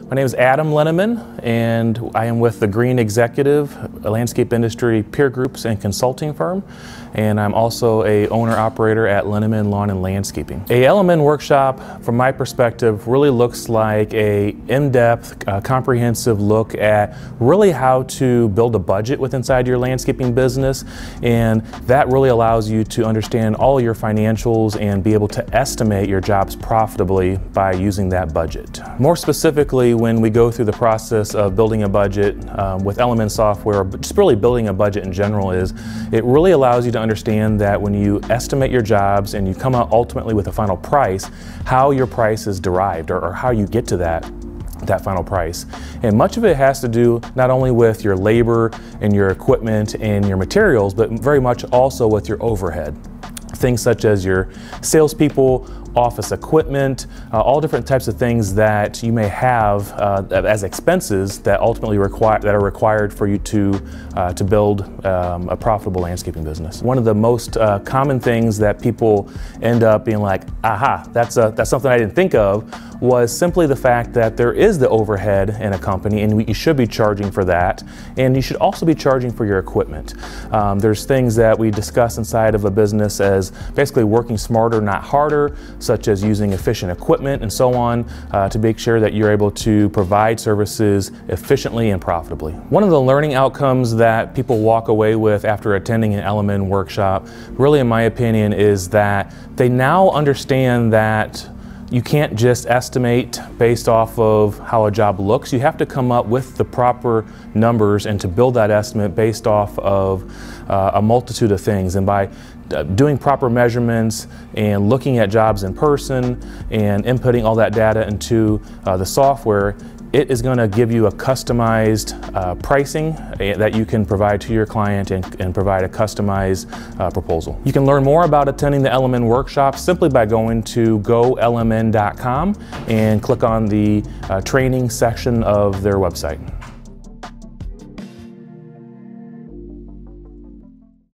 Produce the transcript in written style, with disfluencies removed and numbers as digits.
My name is Adam Linneman, and I am with the Green Executive, a landscape industry peer groups and consulting firm, and I'm also a owner-operator at Linneman Lawn and Landscaping. A LMN workshop, from my perspective, really looks like a in-depth, comprehensive look at really how to build a budget with inside your landscaping business, and that really allows you to understand all your financials and be able to estimate your jobs profitably by using that budget. More specifically, when we go through the process of building a budget with LMN software, but just really building a budget in general, it really allows you to understand that when you estimate your jobs and you come out ultimately with a final price, how your price is derived or how you get to that final price. And much of it has to do not only with your labor and your equipment and your materials, but very much also with your overhead. Things such as your salespeople, office equipment, all different types of things that you may have as expenses that ultimately are required for you to build a profitable landscaping business. One of the most common things that people end up being like, aha, that's something I didn't think of, was simply the fact that there is the overhead in a company and you should be charging for that, and you should also be charging for your equipment. There's things that we discuss inside of a business as basically working smarter, not harder, such as using efficient equipment and so on, to make sure that you're able to provide services efficiently and profitably. One of the learning outcomes that people walk away with after attending an LMN workshop, really in my opinion, is that they now understand that you can't just estimate based off of how a job looks. You have to come up with the proper numbers and to build that estimate based off of a multitude of things. And by doing proper measurements and looking at jobs in person and inputting all that data into the software, it is going to give you a customized pricing that you can provide to your client and provide a customized proposal. You can learn more about attending the LMN workshop simply by going to golmn.com and click on the training section of their website.